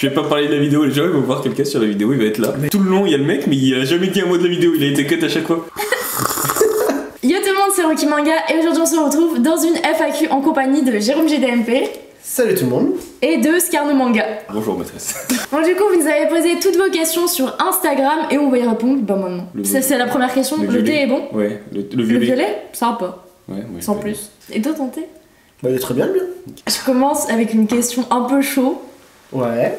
Je vais pas parler de la vidéo, les gens ils vont voir quelqu'un sur la vidéo, il va être là. Tout le long il y a le mec, mais il a jamais dit un mot de la vidéo, il a été cut à chaque fois. Yo tout le monde, c'est Rocky Manga et aujourd'hui on se retrouve dans une FAQ en compagnie de Jérôme GDMP. Salut tout le monde. Et de Scarno Manga. Bonjour maîtresse. Bon du coup vous nous avez posé toutes vos questions sur Instagram et on va y répondre maintenant. Ça c'est la première question, le thé est bon? Ouais, le Le violet. violet? Sympa. Ouais, Sans plus. Et toi ton thé? Bah il est très bien le mien. Je commence avec une question un peu chaud. Ouais.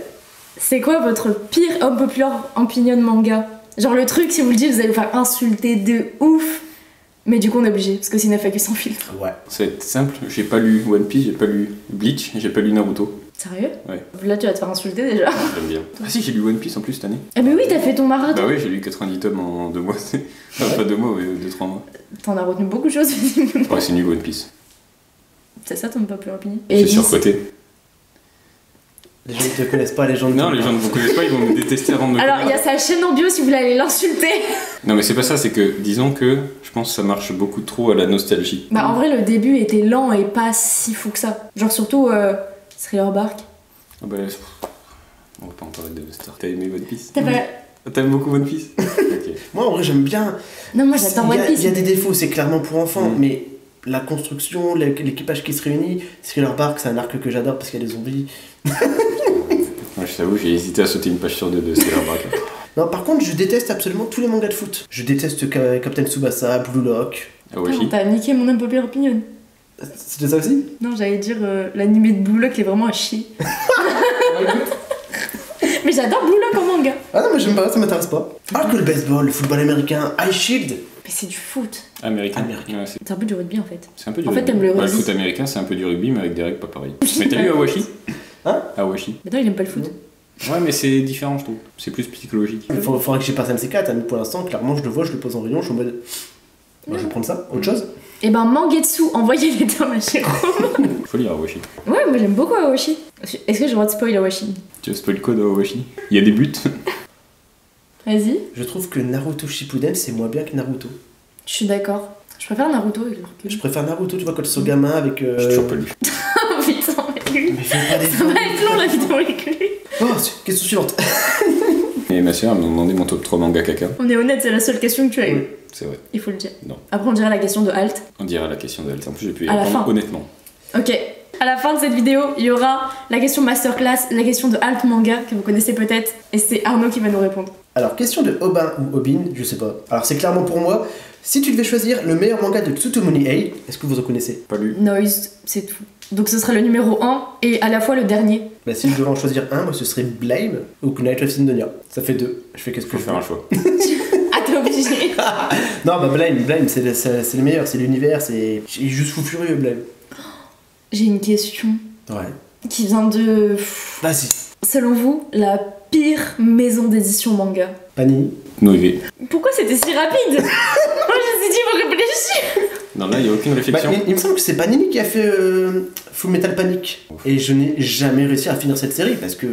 C'est quoi votre pire unpopular opinion manga? Genre le truc, si vous le dites, vous allez vous faire insulter de ouf. Mais du coup on est obligé, parce que c'est une FAQ sans filtre. Ouais. Ça va être simple, j'ai pas lu One Piece, j'ai pas lu Bleach, j'ai pas lu Naruto. Sérieux? Ouais. Là tu vas te faire insulter déjà. J'aime bien. Ah si, j'ai lu One Piece en plus cette année. Ah mais oui, t'as fait ton marathon. Bah oui, j'ai lu 90 tomes en 2 mois. Enfin, pas 2 mois, mais 2-3 mois. T'en as retenu beaucoup de choses visiblement. Ouais, c'est nul One Piece. C'est ça ton unpopular opinion? C'est surcoté. Les gens ne te connaissent pas, les gens ne Non, les gens ne vous connaissent pas, ils vont me détester avant de me Alors il y connaître. a sa chaîne en bio si vous voulez aller l'insulter. Non, mais c'est pas ça, c'est que disons que je pense que ça marche beaucoup trop à la nostalgie. Bah en vrai le début était lent et pas si fou que ça. Genre surtout Thriller Bark. Ah bah, on va pas en parler de Star. T'as aimé One Piece? T'as pas... T'aimes beaucoup One Piece? Ok. Moi en vrai j'aime bien. Non moi j'adore One Piece. Il y a des défauts, c'est clairement pour enfants, mais la construction, l'équipage qui se réunit, Thriller Bark c'est un arc que j'adore parce qu'il y a des zombies. Moi je t'avoue, j'ai hésité à sauter une page sur 2 de Thriller Bark. Non par contre je déteste absolument tous les mangas de foot. Je déteste Captain Tsubasa, Blue Lock. Awashi. T'as niqué mon unpopular opinion. C'était ça aussi? Non j'allais dire l'animé de Blue Lock est vraiment à chier. Mais j'adore Blue Lock en manga. Ah non mais j'aime pas, ça m'intéresse pas. Alors que le baseball, le football américain, Ice Shield. Mais c'est du foot. Américain. Américain. Ouais, C'est un peu du rugby en fait. c'est un peu du En fait, rugby. t'aimes le Bah, rugby. foot américain, c'est un peu du rugby, mais avec des règles pas pareilles. Mais t'as lu Awashi? Hein? Awashi. Mais non il aime pas le foot. Ouais, mais c'est différent, je trouve. C'est plus psychologique. Il faudrait que j'y passe un de ces quatre, hein, mais pour l'instant, clairement, je le vois, je le pose en rayon, je suis en mode. Moi, je vais prendre ça, autre chose. Et ben Mangetsu, envoyez les tomes à Jérôme. Faut lire Awashi. Ouais moi j'aime beaucoup Awashi. Est-ce que j'ai le droit de spoil Awashi? Tu veux spoil quoi de Awashi? Il y a des buts. Vas-y. Je trouve que Naruto Shippuden, c'est moins bien que Naruto. Je suis d'accord. Je préfère Naruto avec le recul. Je préfère Naruto, tu vois, quand ils sont gamins avec. J'ai toujours pas lu. Oh putain, mais lui. Mais fais pas des Ça va être long la vidéo avec lui. Oh, question suivante. Et ma soeur m'a demandé mon top 3 manga caca. On est honnête, c'est la seule question que tu as eue. C'est vrai. Il faut le dire. Non. Après on dirait la question de Halt. On dira la question d'Alt. En plus, j'ai pu y À la répondre fin. honnêtement. Ok. À la fin de cette vidéo, il y aura la question masterclass, la question de Halt Manga que vous connaissez peut-être. Et c'est Arnaud qui va nous répondre. Alors, question de Obin ou Obin, je sais pas. Alors, c'est clairement pour moi. Si tu devais choisir le meilleur manga de Tsutomoni Ei, est-ce que vous en connaissez? Pas lu. Noise, c'est tout. Donc ce sera le numéro 1 et à la fois le dernier. Bah, si je devais en choisir un, moi ce serait Blame ou Knight of Sidonia. Ça fait 2. Je fais qu'est-ce que Faut je faire fais. un choix. Ah t'es obligé. Non, bah, Blame, c'est le meilleur, c'est l'univers, c'est. Il est juste fou furieux, Blame. J'ai une question Ouais. qui vient de... Vas-y. Selon vous, la pire maison d'édition manga? Panini. Noévé. Pourquoi c'était si rapide? Moi je me suis dit faut réfléchir. Non, là, il y a aucune Bah, réflexion. il me semble que c'est Panini qui a fait Full Metal Panic. Et je n'ai jamais réussi à finir cette série parce que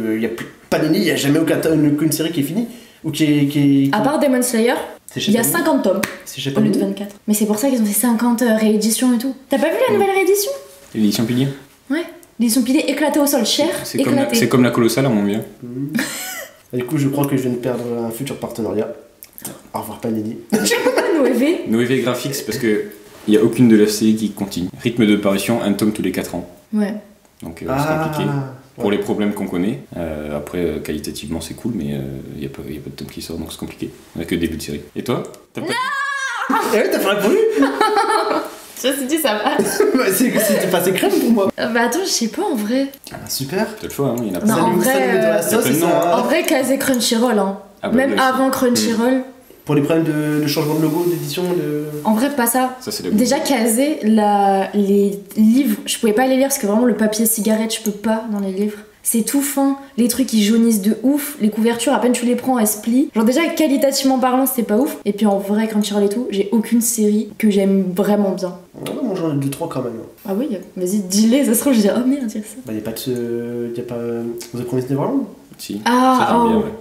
Panini, il n'y a jamais aucune série qui est finie. Ou qui est. À part Demon Slayer, C'est chez il y a Panini. 50 tomes C'est chez au lieu de Panini. 24. Mais c'est pour ça qu'ils ont fait 50 rééditions et tout. T'as pas vu la nouvelle réédition? L'édition pilier. Ouais. L'édition pilée éclatée au sol, cher, C'est comme, éclatée. c'est comme la colossale, à mon bien. Du coup, je crois que je viens de perdre un futur partenariat. Au revoir, Panini. Noévé. Noévé Graphics, parce que il y a aucune de leurs séries qui continue. Rythme de parution, un tome tous les 4 ans. Ouais. Donc c'est compliqué. Pour les problèmes qu'on connaît. Après, qualitativement, c'est cool, mais il y a pas de tome qui sort, donc c'est compliqué. On a que le début de série. Et toi? T'as pas... Eh ouais, t'as pas répondu. Je me suis dit ça va. Bah, c'est pas crème pour moi. Bah attends, je sais pas en vrai. Ah, super. T'as le choix, hein, il y en a Non, pas. en vrai, Salut, de la sauce, y a pas de c'est nom, ça. En vrai, casé Crunchyroll, hein. Ah bah, Même là, avant Crunchyroll. Pour les problèmes de changement de logo, d'édition, de. En vrai, pas ça. Ça, c'est la Déjà, casé, les livres, je pouvais pas les lire parce que vraiment le papier cigarette, je peux pas dans les livres. C'est tout fin, les trucs ils jaunissent de ouf, les couvertures à peine tu les prends elles se plient. Genre déjà qualitativement parlant c'est pas ouf. Et puis en vrai Crunchyroll et tout, j'ai aucune série que j'aime vraiment bien. Ouais, moi j'en ai 2-3 quand même. Ah oui, vas-y dis-les, ça se trouve je dis oh merde dire ça. Bah, y'a pas de ce. Y'a pas. The Promised Neverland? Si. Ah ça, j'aime oh. bien, ouais.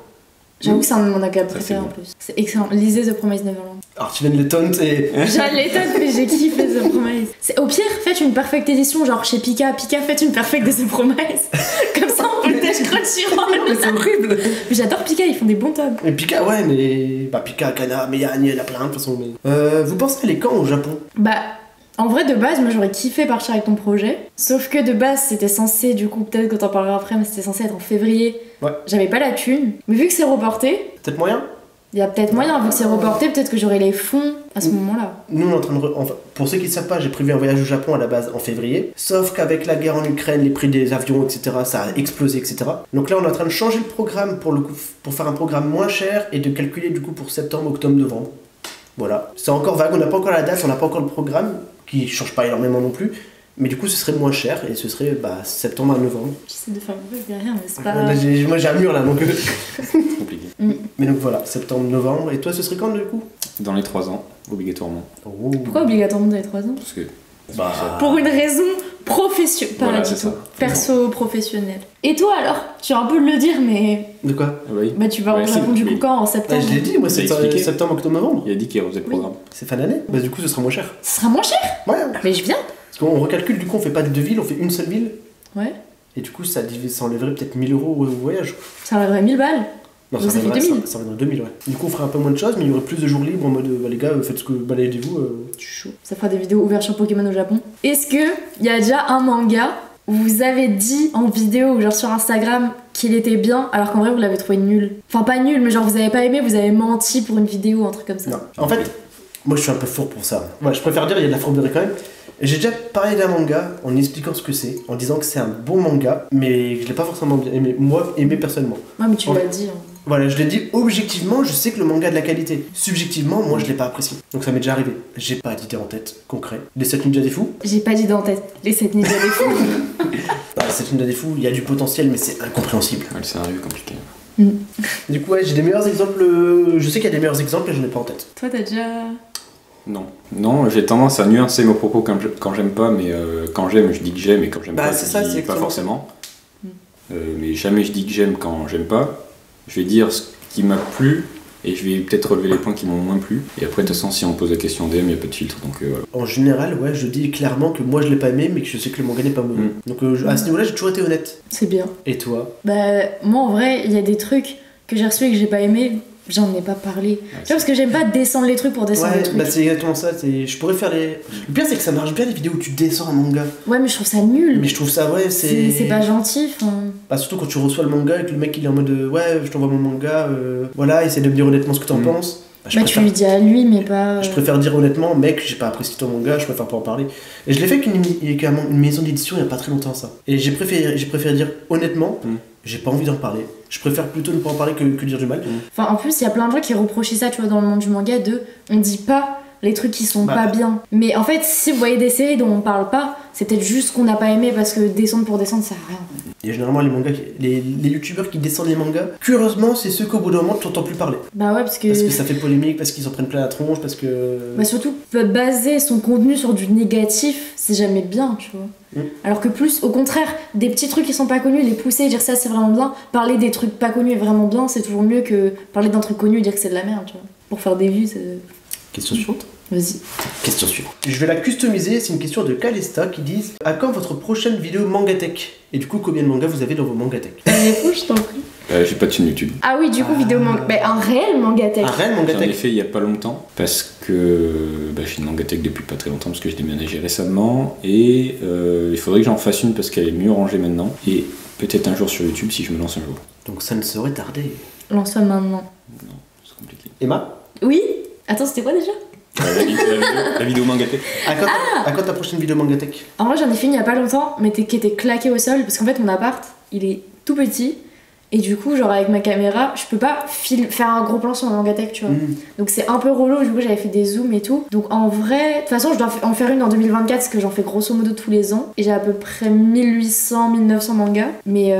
J'avoue que c'est un de mon manga Ça, préféré c'est en bien. plus. C'est excellent, lisez The Promised Neverland. Alors tu viens de le taunt et. Je l'étonne mais j'ai kiffé The Promise. Au pire faites une perfect édition genre chez Pika, faites une perfect de The Promise. Comme ça on peut le télécharger Crunchyroll. C'est horrible. Mais j'adore Pika, ils font des bons tomes. Et Pika, ouais, mais. Bah, Pika, Kana, Meyane, il y en a plein de toute façon. Mais... vous pensez aller quand au Japon? Bah, en vrai, de base, moi j'aurais kiffé partir avec ton projet. Sauf que de base, c'était censé, du coup, peut-être que t'en parleras après, mais c'était censé être en février. Ouais. J'avais pas la thune. Mais vu que c'est reporté, Peut-être moyen? il y a peut-être moyen, vu que c'est reporté, peut-être que j'aurai les fonds à ce moment-là. Nous, on est en train de. Enfin, pour ceux qui ne savent pas, j'ai prévu un voyage au Japon à la base en février. Sauf qu'avec la guerre en Ukraine, les prix des avions, etc., ça a explosé, etc. Donc là, on est en train de changer le programme pour faire un programme moins cher et de calculer du coup pour septembre, octobre, novembre. Voilà. C'est encore vague, on n'a pas encore la date, on n'a pas encore le programme, qui change pas énormément non plus. Mais du coup, ce serait moins cher et ce serait septembre à novembre. J'essaie de faire le buzz derrière, mais c'est pas. Là, moi, j'ai un mur là, donc. C'est compliqué. Mais donc voilà, septembre, novembre. Et toi, ce serait quand du coup? Dans les 3 ans, obligatoirement. Oh. Pourquoi obligatoirement dans les 3 ans? Parce que. Bah. Pour une raison professionnelle. Pas Voilà, là du c'est tout. ça. Perso-professionnelle. Et toi alors? Tu vas un peu le dire, mais. De quoi? Ah bah oui. Bah, tu vas Ouais, au Japon c'est- du coup mais- quand? En septembre? Je l'ai dit, moi, T'as c'est expliqué. septembre, octobre, novembre. Il a dit qu'il refaisait le programme. C'est fin d'année. Bah, du coup, ce sera moins cher. Ce sera moins cher? Ouais. Mais je viens. Parce qu'on recalcule, du coup, on fait pas deux villes, on fait une seule ville. Ouais. Et du coup, ça enlèverait peut-être 1000 euros au voyage. Ça enlèverait 1000 balles. Non, Donc ça fait reviendrait- 2000. ça reviendrait 2000, ouais. Du coup, on ferait un peu moins de choses, mais il y aurait plus de jours libres en mode, les gars, faites ce que baladez-vous. Je suis chaud. Ça fera des vidéos ouverture Pokémon au Japon. Est-ce que il y a déjà un manga où vous avez dit en vidéo ou genre sur Instagram qu'il était bien alors qu'en vrai vous l'avez trouvé nul? Enfin pas nul, mais genre vous avez pas aimé, vous avez menti pour une vidéo ou un truc comme ça. Non. En fait, moi, je suis un peu fourbe pour ça. Ouais, je préfère dire, il y a de la fourberie quand même. J'ai déjà parlé d'un manga en expliquant ce que c'est, en disant que c'est un bon manga, mais je l'ai pas forcément bien aimé, moi, aimé personnellement. Ouais, mais tu Ouais. l'as dit. Hein. Voilà, je l'ai dit objectivement, je sais que le manga a de la qualité. Subjectivement, moi, je l'ai pas apprécié. Donc ça m'est déjà arrivé. J'ai pas d'idée en tête concret. Les 7 ninjas des fous. J'ai pas dit en tête. Les 7 ninjas des fous. Bah, les 7 ninjas des fous, il y a du potentiel, mais c'est incompréhensible. Ouais, le scénario est compliqué. Du coup, ouais, j'ai des meilleurs exemples. Je sais qu'il y a des meilleurs exemples et je n'en ai pas en tête. Toi t'as déjà. Non. Non, j'ai tendance à nuancer mes propos quand j'aime pas, mais quand j'aime, je dis que j'aime, et quand j'aime Bah, pas, c'est je ça, dis c'est pas exactement forcément. Mais jamais je dis que j'aime quand j'aime pas. Je vais dire ce qui m'a plu, et je vais peut-être relever les points qui m'ont moins plu. Et après, de toute façon, si on me pose la question DM, il n'y a pas de filtre, donc voilà. En général, ouais, je dis clairement que moi je l'ai pas aimé, mais que je sais que le manga n'est pas mauvais. Donc à ce niveau-là, j'ai toujours été honnête. C'est bien. Et toi? Bah, moi en vrai, il y a des trucs que j'ai reçus et que j'ai pas aimé. J'en ai pas parlé. Tu vois, parce que j'aime pas descendre les trucs pour descendre les Ouais, trucs. bah c'est exactement ça. Je pourrais faire les. Le pire, c'est que ça marche bien les vidéos où tu descends un manga. Ouais, mais je trouve ça nul. Mais je trouve ça, ouais, c'est. C'est pas gentil. Enfin... Bah, surtout quand tu reçois le manga et que le mec il est en mode ouais, je t'envoie mon manga, voilà, essaie de me dire honnêtement ce que t'en penses. Bah, Bah, tu lui dis à lui, mais pas. Je préfère dire honnêtement, mec, j'ai pas apprécié ton manga, je préfère pas en parler. Et je l'ai fait avec une maison d'édition il y a pas très longtemps, ça. Et j'ai préféré dire honnêtement, j'ai pas envie d'en parler. Je préfère plutôt ne pas en parler que dire du mal. Enfin, en plus, il y a plein de gens qui reprochaient ça, tu vois, dans le monde du manga, on dit pas les trucs qui sont Bah. pas bien. Mais en fait, si vous voyez des séries dont on parle pas, c'est peut-être juste qu'on n'a pas aimé parce que descendre pour descendre, ça sert à rien. Et généralement, les mangas, les youtubeurs qui descendent les mangas, curieusement, c'est ceux qu'au bout d'un moment, tu t'entends plus parler. Bah ouais, parce que ça fait polémique, parce qu'ils en prennent plein la tronche, parce que. bah surtout, baser son contenu sur du négatif, c'est jamais bien, tu vois. Alors que plus, au contraire, des petits trucs qui sont pas connus, les pousser, dire ça c'est vraiment bien, parler des trucs pas connus est vraiment bien, c'est toujours mieux que parler d'un truc connu et dire que c'est de la merde, tu vois. Pour faire des vues, c'est... Question suivante. Vas-y. Question suivante. Je vais la customiser, c'est une question de Calesta qui dit à quand votre prochaine vidéo Mangatech? Et du coup, combien de mangas vous avez dans vos Mangatech? Réponds, je t'en prie. J'ai pas de chaîne YouTube. Ah oui, du coup, vidéo manga. Bah, un réel mangatech. Un réel J'en ai Mangatech? fait il y a pas longtemps, parce que j'ai une Mangatech depuis pas très longtemps, parce que je l'ai déménagé récemment, et il faudrait que j'en fasse une parce qu'elle est mieux rangée maintenant, et peut-être un jour sur YouTube si je me lance un jour. Donc ça ne saurait tarder. Lance-toi maintenant. Non, c'est compliqué. Emma? Oui. Attends, c'était quoi déjà? La vidéo Mangatech. À quand ta prochaine vidéo Mangatech? En vrai, j'en ai fait une il y a pas longtemps, mais qui était claqué au sol, parce qu'en fait, mon appart, il est tout petit. Et du coup, genre avec ma caméra, je peux pas faire un gros plan sur ma mangatech, tu vois. Donc c'est un peu relou, du coup j'avais fait des zooms et tout. Donc en vrai, de toute façon, je dois en faire une en 2024, parce que j'en fais grosso modo tous les ans. Et j'ai à peu près 1800-1900 mangas. Mais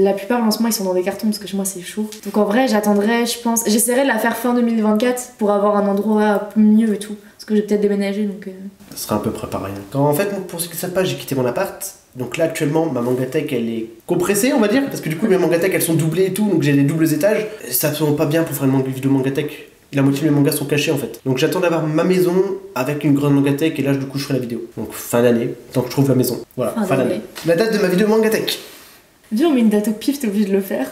la plupart, en ce moment, ils sont dans des cartons, parce que chez moi, c'est chaud. Donc en vrai, j'attendrai, je pense... J'essaierai de la faire fin 2024 pour avoir un endroit mieux et tout. Parce que j'ai peut-être déménagé, donc... Ça sera un peu préparé. En fait, pour ceux qui ne savent pas, j'ai quitté mon appart. Donc là, actuellement, ma Mangatech, elle est compressée, on va dire. Parce que du coup, mes Mangatech, elles sont doublées et tout. Donc j'ai des doubles étages. Ça ne sont pas bien pour faire une vidéo Mangatech. La moitié de mes mangas sont cachés, en fait. Donc j'attends d'avoir ma maison avec une grande Mangatech. Et là, du coup, je ferai la vidéo. Donc fin d'année, tant que je trouve la maison. Voilà, fin d'année. La date de ma vidéo Mangatech. Dis, on met une date au pif, t'es obligé de le faire.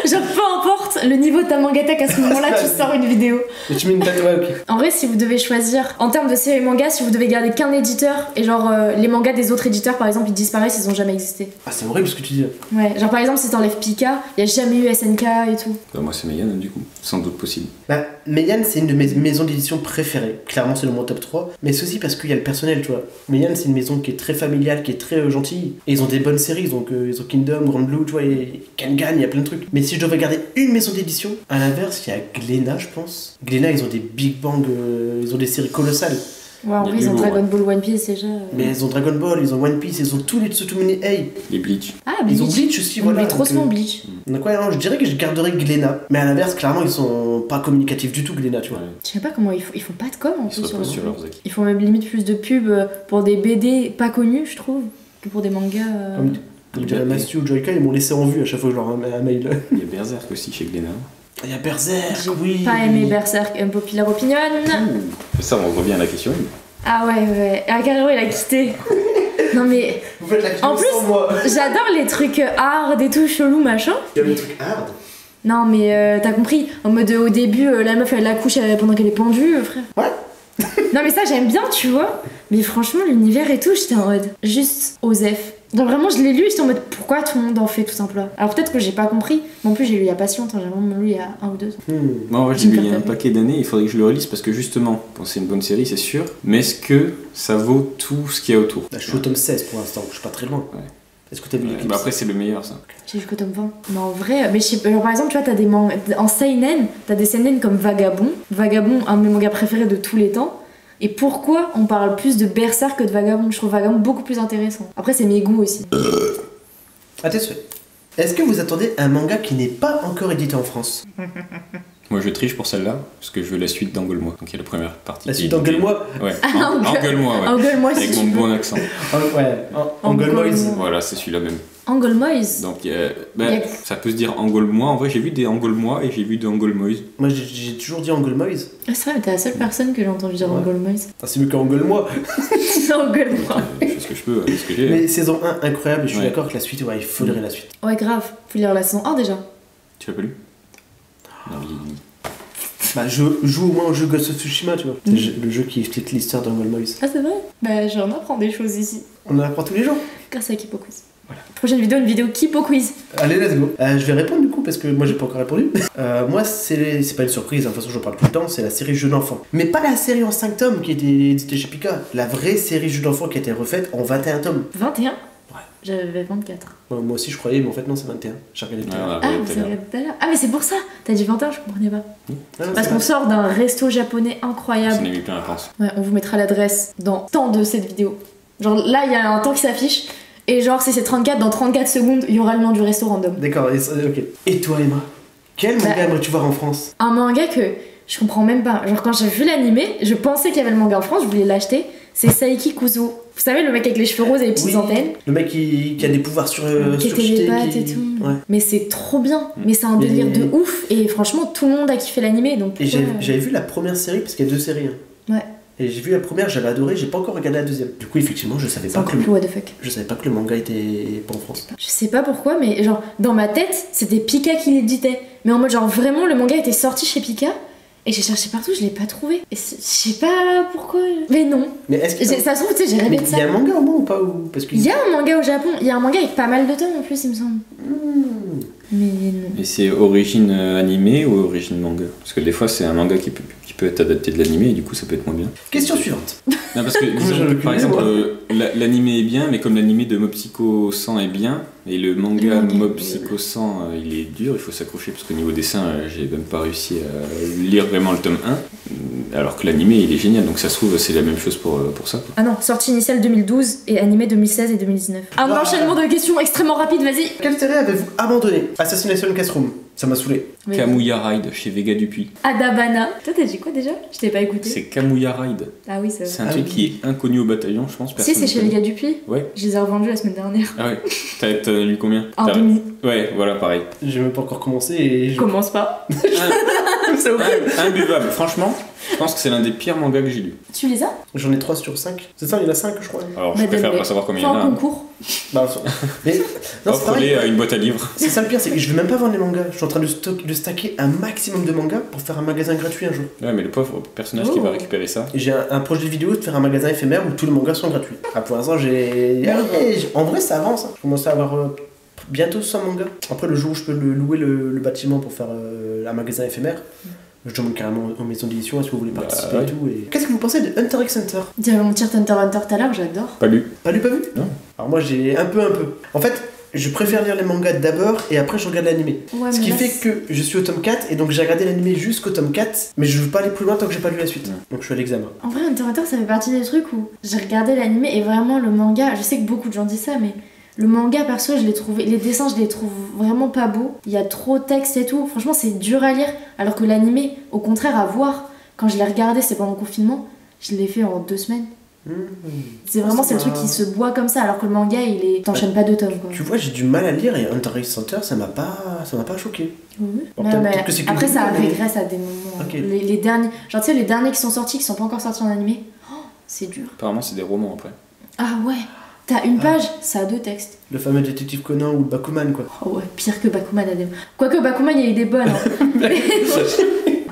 Genre, peu importe le niveau de ta mangatech, à ce moment-là, tu sors une vidéo. Et tu mets une date, ouais, ok. En vrai, si vous devez choisir, en termes de série manga, si vous devez garder qu'un éditeur, et genre les mangas des autres éditeurs, par exemple, ils disparaissent, ils ont jamais existé. Ah, c'est horrible ce que tu dis. Ouais, genre par exemple, si t'enlèves Pika, y a jamais eu SNK et tout. Bah, moi c'est Meian du coup, sans doute possible. Bah, Meian, c'est une de mes maisons d'édition préférées. Clairement, c'est dans mon top 3. Mais c'est aussi parce qu'il y a le personnel, tu vois. Meian, c'est une maison qui est très familiale, qui est très gentille. Et ils ont des bonnes séries. Ils ont Kingdom, Grand Blue, tu vois, et Kengan, il y a plein de trucs. Mais si je devais garder une maison d'édition, à l'inverse, il y a Glénat, je pense. Glénat, ils ont des Big Bang, ils ont des séries colossales. Ouais, en vrai, ils ont Dragon Ball One Piece déjà. Mais ils ont Dragon Ball, ils ont One Piece, ils ont tous les Tsutomune Hey. Les Bleach. Ah, Bleach. Ils ont Bleach aussi, On voilà. oublie trop donc, souvent Bleach. Donc ouais, non, je dirais que je garderais Glénat. Mais à l'inverse, clairement, ils sont pas communicatifs du tout, Glénat, tu vois. Ouais. Je sais pas comment ils font pas de com en Ils se plus. reposent sur sur leur- leurs acquis. Ils font même limite plus de pubs pour des BD pas connus, je trouve, que pour des mangas. Comme dirait Mastu ou Joyka, ils m'ont laissé en vue à chaque fois que je leur envoie un mail. Il y a Berserk aussi chez Glénat. Il y a Berserk, J'ai oui. pas aimé Berserk, Unpopular Opinion. Ça, on revient à la question. Ah ouais. Ah, carrément, il a quitté. Non mais Vous faites la question En plus- sans moi. j'adore les trucs hard et tout, chelou, machin. Il y a des trucs hard. Non mais t'as compris, en mode au début, la meuf elle accouche pendant qu'elle est pendue, frère. Ouais. Non mais ça j'aime bien, tu vois. Mais franchement, l'univers et tout, j'étais en mode juste Osef. Donc vraiment, je l'ai lu, j'étais en mode pourquoi tout le monde en fait tout simplement. Alors peut-être que j'ai pas compris, mais en plus j'ai lu il y a pas si longtemps, j'ai vraiment lu il y a 1 ou 2 ans. Moi, en vrai, j'ai lu il y a un paquet d'années, il faudrait que je le relise parce que justement, bon, c'est une bonne série, c'est sûr, mais est-ce que ça vaut tout ce qu'il y a autour? Là, je suis au tome 16 pour l'instant, je suis pas très loin. Ouais. Est-ce que t'as vu l'éclipse? Bah après, c'est le meilleur ça. J'ai lu que tome 20. Mais en vrai, mais je sais pas, genre, par exemple, tu vois, t'as des mangas. En Seinen, t'as des Seinen comme Vagabond. Vagabond, un de mes mangas préférés de tous les temps. Et pourquoi on parle plus de Berserk que de Vagabond? Je trouve Vagabond beaucoup plus intéressant. Après, c'est mes goûts aussi. Attention. Est-ce que vous attendez un manga qui n'est pas encore édité en France? Moi, je triche pour celle-là parce que je veux la suite d'Engueule-moi. Donc, il y a la première partie. La qui suite est- d'Engueule-moi? Ouais, Engueule- Engueule-moi, ouais. Engueule-moi si Avec tu mon veux. bon accent. Ouais, Angle Angle- Moise. Voilà, c'est celui-là même. Angolmoise. Donc, Il y a- ça peut se dire Engueule-moi. En vrai, j'ai vu des Engueule-moi et j'ai vu des Engueule-moise. Moi j'ai toujours dit Angle Moise. Ah, c'est vrai, mais t'es la seule personne que j'ai entendu dire Ouais. Angolmoise. Ah, c'est mieux qu'Angle moi. Angolmoise. Je fais ce que je peux, avec ce que j'ai. Mais saison 1, incroyable, et je suis Ouais. d'accord que la suite, ouais, il faudrait la suite. Ouais, grave. Faut lire la saison 1 déjà. Tu l'as pas lu? Non, il- Bah, je joue au moins au jeu Ghost of Tsushima, tu vois. C'est le jeu qui explique l'histoire d'Angle Moise. Ah, c'est vrai? Bah, j'en apprends des choses ici. On en apprend tous les jours. Grâce à Kipo Quiz. Voilà. Prochaine vidéo, une vidéo Kipo Quiz. Allez, let's go. Je vais répondre du coup parce que moi j'ai pas encore répondu. Moi, c'est pas une surprise, hein, de toute façon j'en parle tout le temps, c'est la série Jeux d'enfant. Mais pas la série en 5 tomes qui était éditée chez Pika. La vraie série Jeux d'enfant qui a été refaite en 21 tomes. 21? Ouais. J'avais 24. Moi aussi je croyais, mais en fait non, c'est 21. J'ai regardé tout à Ouais, l'heure. on a Ah, regardé vous tout à l'heure. savez tout à l'heure. Ah, mais c'est pour ça. T'as dit 21, je comprenais pas. Ah, non, Parce c'est qu'on vrai. sort d'un resto japonais J'en incroyable. ai vu plein à pense. Ouais, on vous mettra l'adresse dans temps de cette vidéo. Genre là, il y a un temps qui s'affiche. Et genre, si c'est 34, dans 34 secondes, il y aura le nom du resto random. D'accord, ok. Et toi, Emma, quel manga Bah- aimerais-tu voir en France? Un manga que je comprends même pas. Genre, quand j'ai vu l'animé, je pensais qu'il y avait le manga en France, je voulais l'acheter. C'est Saiki Kuzo. Vous savez, le mec avec les cheveux roses et les petites Oui, antennes. le mec qui a des pouvoirs sur Qui sur était les jeter, pattes qui- et tout. Ouais. Mais c'est trop bien. Mais c'est un Mais- délire de ouf. Et franchement, tout le monde a kiffé l'animé. Donc, Et pourquoi- j'avais vu la première série, parce qu'il y a 2 séries. Hein. Ouais. Et j'ai vu la première, j'avais adoré, j'ai pas encore regardé la deuxième. Du coup, effectivement, je savais C'est pas encore que plus what the fuck. je savais pas que le manga était pas en France. Je sais pas pourquoi, mais genre, dans ma tête, c'était Pika qui l'éditait. Mais en mode, genre, vraiment, le manga était sorti chez Pika. Et j'ai cherché partout, je l'ai pas trouvé. Et je sais pas pourquoi. Mais non. Mais est-ce que Ça se trouve, tu sais, j'ai mais rêvé de il ça. y a un manga au moins ou pas ou... Parce que Il y a un manga au Japon. Il y a un manga avec pas mal de tomes en plus, il me semble. Mais non. Et c'est origine animée ou origine manga? Parce que des fois, c'est un manga qui peut être adapté de l'animé et du coup, ça peut être moins bien. Question suivante. Non, parce que, disons, J'en ai par aucune exemple, idée, l'animé est bien, mais comme l'animé de Mob Psycho 100 est bien, et le manga Le manga, Mob oui. Psycho 100, il est dur, il faut s'accrocher, parce qu'au niveau dessin, j'ai même pas réussi à lire vraiment le tome 1, alors que l'animé, il est génial, donc ça se trouve, c'est la même chose pour ça. Quoi. Ah non, sortie initiale 2012 et animé 2016 et 2019. Un Ah. enchaînement de questions extrêmement rapide, vas-y. Quelle série avez-vous abandonné? Assassination Classroom. Ça m'a saoulé. Mais- Kamuya Ride, chez Vega Dupuis. Adabana. Toi, t'as dit quoi déjà? Je t'ai pas écouté. C'est Kamuya Ride. Ah oui, c'est C'est vrai. un truc oui. qui est inconnu au bataillon, je pense. Si, personne c'est ne chez connaît. les gars Dupuis. Ouais. Je les ai revendus la semaine dernière. Ah ouais. T'as lu combien? Un T'as- demi. Ouais, voilà, pareil. J'ai même pas encore commencé et je... Commence pas. C'est horrible. Imbuvable, franchement. Je pense que c'est l'un des pires mangas que j'ai lu. Tu les as? J'en ai 3 sur 5. C'est ça, il y en a 5 je crois. Alors je préfère pas savoir combien il y en un a. concours. Bah, mais non, c'est Offre-les pareil. à une boîte à livres. C'est ça le pire, c'est que je vais même pas vendre les mangas. Je suis en train de stacker un maximum de mangas pour faire un magasin gratuit un jour. Ouais, mais le pauvre personnage qui va récupérer ça. Et j'ai un projet de vidéo de faire un magasin éphémère où tous les mangas sont gratuits. Ah, pour l'instant, en vrai, ça avance. Hein. Je commence à avoir bientôt 100 mangas. Après, le jour où je peux louer le bâtiment pour faire un magasin éphémère, je demande carrément aux maisons d'édition est-ce que vous voulez participer et tout. Et... Qu'est-ce que vous pensez de Hunter x Hunter? Tu vas me dire Hunter x Hunter tout à l'heure, j'adore. Pas lu. Pas lu, pas vu? Non. Alors moi, j'ai un peu. En fait, je préfère lire les mangas d'abord et après je regarde l'animé. Ouais, Ce qui là, fait que je suis au tome 4 et donc j'ai regardé l'animé jusqu'au tome 4, mais je veux pas aller plus loin tant que j'ai pas lu la suite. Donc je suis à l'examen. En vrai, Hunter x Hunter, ça fait partie des trucs où j'ai regardé l'animé et vraiment le manga, je sais que beaucoup de gens disent ça, mais le manga, perso, je l'ai trouvé, les dessins, je les trouve vraiment pas beaux. Il y a trop de texte et tout. Franchement, c'est dur à lire. Alors que l'animé, au contraire, à voir, quand je l'ai regardé, c'est pendant le confinement, je l'ai fait en 2 semaines. C'est vraiment, c'est le truc qui se boit comme ça, alors que le manga, t'enchaînes pas 2 tomes, quoi. Tu vois, j'ai du mal à lire et Hunter x Hunter, ça m'a pas choqué. Oui. Bon, Ouais, peut-être mais que c'est que après, le ça début, mais- régresse à des moments. Ok. Les derniers, genre, tu sais, les derniers qui sont sortis, qui sont pas encore sortis en animé, oh, c'est dur. Apparemment, c'est des romans après. Ah ouais, t'as une page, ça a 2 textes. Le fameux détective Conan ou Bakuman, quoi. Oh ouais, pire que Bakuman a des. Quoique Bakuman, il y a eu des bonnes. Hein.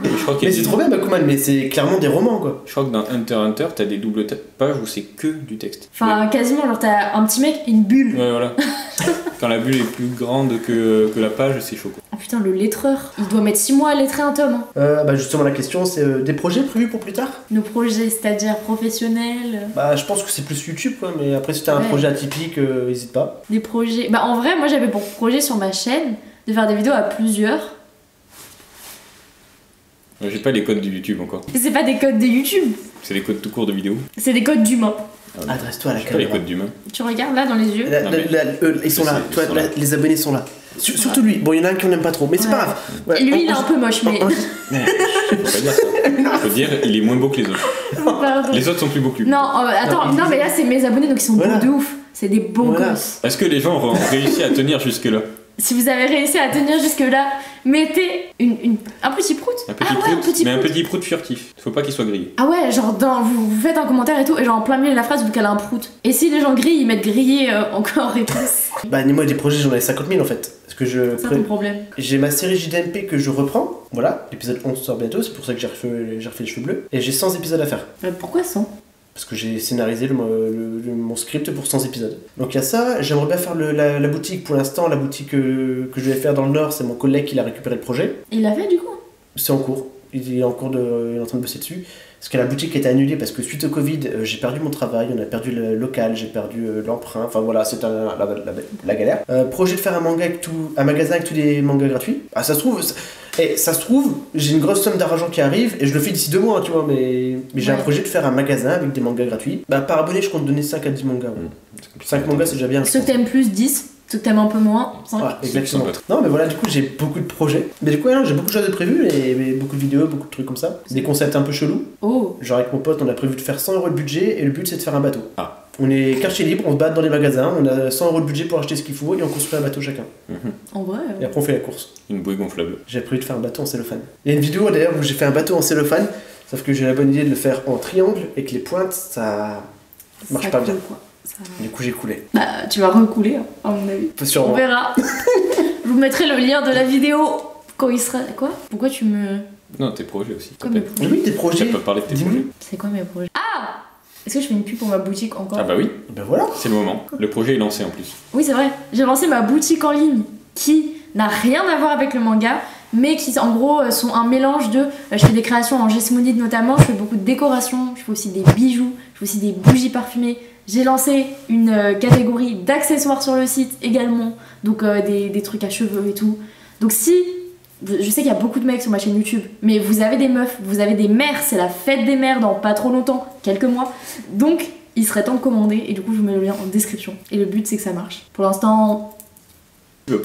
Je crois qu'il y Mais a c'est trop bien Bakuman, mais c'est clairement des romans, quoi. Je crois que dans Hunter x Hunter, t'as des doubles pages où c'est que du texte. Enfin, quasiment, genre, t'as un petit mec, une bulle. Ouais, voilà. Quand la bulle est plus grande que la page, c'est chaud, quoi. Oh putain, le lettreur, il doit mettre 6 mois à lettrer un tome. Hein. Bah justement, la question, c'est des projets prévus pour plus tard? Nos projets, c'est-à-dire professionnels, Bah, je pense que c'est plus YouTube, quoi, mais après, si t'as un Ouais. projet atypique, hésite pas. des projets. Bah, en vrai, moi, j'avais pour projet sur ma chaîne de faire des vidéos à plusieurs. J'ai pas les codes de YouTube encore. Mais c'est pas des codes de YouTube, C'est des codes tout court de vidéo. c'est des codes d'humains. Adresse-toi à la J'ai pas les caméra. codes d'humains. Tu regardes là dans les yeux. Non, mais- Ils sont là, Ils toi, sont là. les abonnés sont là. Surtout lui, bon, il y en a un qui on aime pas trop, mais c'est Ouais. pas grave. Ouais, Lui, on- il est on- un peu moche, mais. on- Faut pas dire ça. Faut dire, il est moins beau que les autres. Pardon. Les autres sont plus beaux que lui. Non, attends, non, mais là, c'est mes abonnés, donc ils sont Voilà. beaux de ouf. C'est des bons Voilà. gosses. Est-ce que les gens auront réussi à tenir jusque-là? Si vous avez réussi à tenir jusque-là, mettez un petit prout. Un petit Ah ouais, prout, un petit mais un prout. petit prout furtif. Faut pas qu'il soit grillé. Ah ouais, genre vous faites un commentaire et tout, et genre en plein milieu de la phrase, vu qu'elle a un prout. Et si les gens grillent, ils mettent grillé encore et tout. Bah, moi, des projets, j'en ai 50 000 en fait. Parce que C'est ton problème. j'ai ma série JDMP que je reprends. Voilà, l'épisode 11 sort bientôt, c'est pour ça que j'ai refait les cheveux bleus. Et j'ai 100 épisodes à faire. Pourquoi ça? Parce que j'ai scénarisé mon script pour 100 épisodes. Donc il y a ça, j'aimerais bien faire la boutique. Pour l'instant, la boutique que je vais faire dans le Nord, c'est mon collègue qui l'a récupéré le projet. Il l'a fait du coup? C'est en cours. Il est en cours il est en train de bosser dessus. Parce que la boutique a été annulée parce que suite au Covid, j'ai perdu mon travail, on a perdu le local, j'ai perdu l'emprunt. Enfin voilà, c'est la galère. Projet de faire un magasin avec tous les mangas gratuits. Ah, ça se trouve, j'ai une grosse somme d'argent qui arrive et je le fais d'ici 2 mois, tu vois, mais j'ai un Ouais. projet de faire un magasin avec des mangas gratuits. Bah, par abonné, je compte donner 5 à 10 mangas. Ouais. 5 mangas, c'est déjà bien. Ceux que t'aimes plus, 10. Ceux que t'aimes un peu moins, 5. Ouais, exactement. Non, mais voilà, du coup, j'ai beaucoup de projets. Mais du coup, ouais, non, j'ai beaucoup de choses de prévues et beaucoup de vidéos, beaucoup de trucs comme ça. Des concepts un peu chelous. Oh, Genre, avec mon pote, on a prévu de faire 100 € de budget et le but, c'est de faire un bateau. Ah. On est quartier libre, on se bat dans les magasins, on a 100 € de budget pour acheter ce qu'il faut et on construit un bateau chacun. en vrai. Et après, on fait la course. Une bouée gonflable. J'ai prévu de faire un bateau en cellophane. Il y a une vidéo d'ailleurs où j'ai fait un bateau en cellophane, sauf que j'ai la bonne idée de le faire en triangle et que les pointes, ça marche Ça pas coule, bien. quoi. Ça- Du coup, j'ai coulé. Bah, tu vas recouler, hein, à mon avis. On Sûrement. verra. Je vous mettrai le lien de la vidéo quand il sera. Quoi? Pourquoi tu me. Non, tes projets aussi. Quoi mes T'as projets? Oui, des projets. pas parlé de tes Dis-nous. projets. C'est quoi mes projets? Ah! Est-ce que je fais une pub pour ma boutique encore? Ah bah oui, Ben voilà. c'est le moment. Le projet est lancé en plus. Oui, c'est vrai. J'ai lancé ma boutique en ligne qui n'a rien à voir avec le manga, mais qui en gros sont un mélange de. Je fais des créations en gesmonite notamment, je fais beaucoup de décorations, je fais aussi des bijoux, je fais aussi des bougies parfumées. J'ai lancé une catégorie d'accessoires sur le site également, donc des trucs à cheveux et tout. Donc si. Je sais qu'il y a beaucoup de mecs sur ma chaîne YouTube, mais vous avez des meufs, vous avez des mères, c'est la fête des mères dans pas trop longtemps, quelques mois. Donc, il serait temps de commander, et du coup, je vous mets le lien en description. Et le but, c'est que ça marche. Pour l'instant,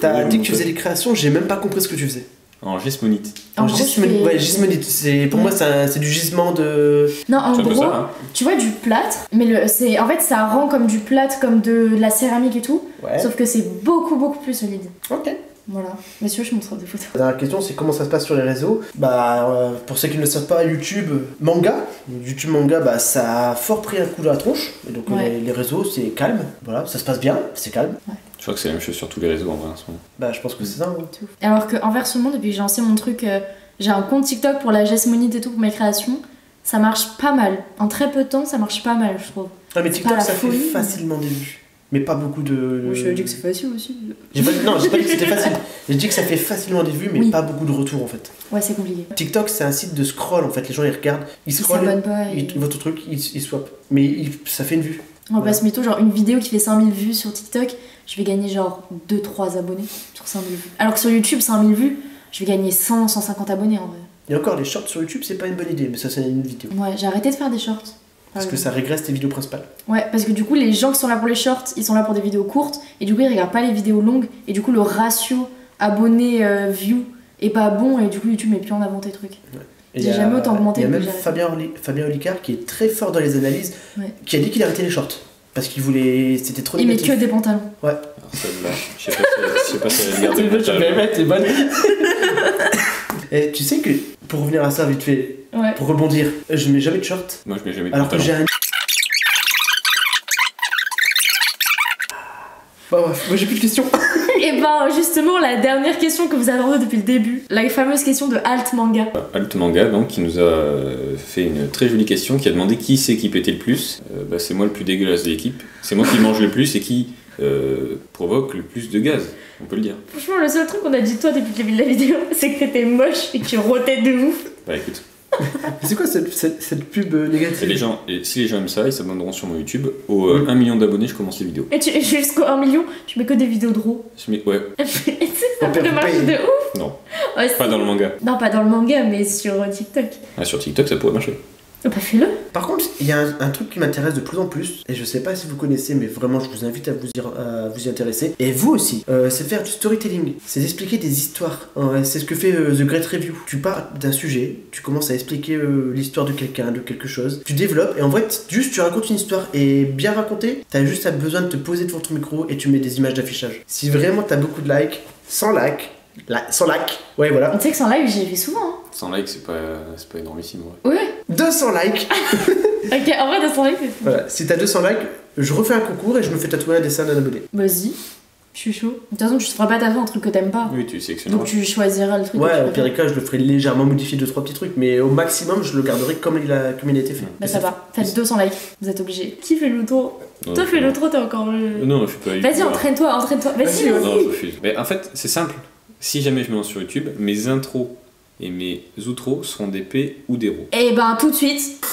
T'as dit que tu faisais des créations, j'ai même pas compris ce que tu faisais. En gesmonite. en gros, je fais- Ouais, gismonite. Pour moi, c'est du gisement de. Non, en C'est un peu gros, ça, hein. tu vois du plâtre, mais en fait, ça rend comme du plâtre, comme de la céramique et tout, Ouais. sauf que c'est beaucoup, beaucoup plus solide. Ok. Voilà. Monsieur, je montre des photos. La dernière question, c'est comment ça se passe sur les réseaux. Pour ceux qui ne le savent pas, YouTube manga, ça a fort pris un coup dans la tronche. Et donc les réseaux, c'est calme. Voilà, ça se passe bien, c'est calme. Ouais. Je crois que c'est la même chose sur tous les réseaux en vrai en ce moment. Je pense que c'est ça. Hein. Alors que inversement, depuis que j'ai lancé mon truc, j'ai un compte TikTok pour la Monite et tout pour mes créations. Ça marche pas mal. En très peu de temps, ça marche pas mal, je trouve. Ah mais TikTok, ça folie, fait facilement des vues. Mais pas beaucoup de... Je dis que c'est facile aussi. J'ai pas dit que c'était facile. J'ai dit que ça fait facilement des vues, mais pas beaucoup de retours en fait. Ouais, c'est compliqué. TikTok, c'est un site de scroll en fait. Les gens ils regardent, ils scrollent, votre truc, ils swappent. Mais ça fait une vue. On passe mytho, genre une vidéo qui fait 5000 vues sur TikTok, je vais gagner genre 2-3 abonnés sur 5000 vues. Alors que sur YouTube, 5000 vues, je vais gagner 100-150 abonnés en vrai. Et encore, les shorts sur YouTube, c'est pas une bonne idée, mais ça, c'est une vidéo. Ouais, j'ai arrêté de faire des shorts. Parce que ça régresse tes vidéos principales. Ouais, parce que du coup, les gens qui sont là pour les shorts, ils sont là pour des vidéos courtes, et du coup, ils regardent pas les vidéos longues, et du coup, le ratio abonnés-view est pas bon, et du coup, YouTube met plus en avant tes trucs. Ouais. J'ai jamais autant augmenté. Il y a même Fabien Olicard, qui est très fort dans les analyses, qui a dit qu'il a arrêté les shorts. Parce qu'il voulait. C'était trop négatif. Il met que des pantalons. Ouais. Alors celle-là, je sais pas si elle a regardé. Je vais mettre, t'es bonne. Et tu sais que, pour revenir à ça vite fait, pour rebondir, je mets jamais de short. Moi je mets jamais de alors pantalon. Que j'ai un... bref, moi j'ai plus de questions. Et justement, la dernière question que vous attendez depuis le début, la fameuse question de Alt Manga. Alt Manga, donc, qui nous a fait une très jolie question, qui a demandé qui c'est qui pétait le plus. C'est moi le plus dégueulasse de l'équipe. C'est moi qui mange le plus et qui provoque le plus de gaz, on peut le dire. Franchement, le seul truc qu'on a dit de toi depuis le début de la vidéo, c'est que t'étais moche et que tu rotais de ouf. Bah écoute. C'est quoi cette pub négative? Et si les gens aiment ça, ils s'abonneront sur mon YouTube. Au 1 million d'abonnés, je commence les vidéos. Et jusqu'au 1 million, je mets que des vidéos de Ro. Ouais. Et tu sais, ça peut marcher de ouf. Non. Pas dans le manga. Non, pas dans le manga, mais sur TikTok. Ah, sur TikTok, ça pourrait marcher. Fais-le. Par contre, il y a un truc qui m'intéresse de plus en plus, et je sais pas si vous connaissez, mais vraiment je vous invite à vous y intéresser, et vous aussi, c'est faire du storytelling, c'est d'expliquer des histoires. C'est ce que fait The Great Review. Tu pars d'un sujet, tu commences à expliquer l'histoire de quelqu'un, de quelque chose, tu développes, et en vrai, juste tu racontes une histoire, et bien racontée, t'as juste besoin de te poser devant ton micro et tu mets des images d'affichage. Si vraiment t'as beaucoup de likes, 100 likes, ouais voilà. Tu sais que sans live, j'y vais souvent. Hein. 100 likes, c'est pas énormissime, ouais. Ouais. 200 likes. Ok, en vrai, 200 likes, c'est voilà, si t'as 200 likes, je refais un concours et je me fais tatouer un dessin d'un abonné. Vas-y, je suis chaud. De toute façon, tu te feras pas tatouer un truc que t'aimes pas. Oui, tu sélectionneras. Donc tu choisiras le truc. Ouais, au pire des cas, je le ferai légèrement modifier 2-3 petits trucs, mais au maximum, je le garderai comme il a été fait. Bah ça va, faites 200 likes, vous êtes obligés. Qui fait l'outro? Toi, fais l'outro, t'es encore. Non, je suis pas. Vas-y, entraîne-toi. Vas-y. Non, je refuse. Mais en fait, c'est simple. Si jamais je me lance sur YouTube, mes intros et mes outros seront des P ou des RO. Et tout de suite.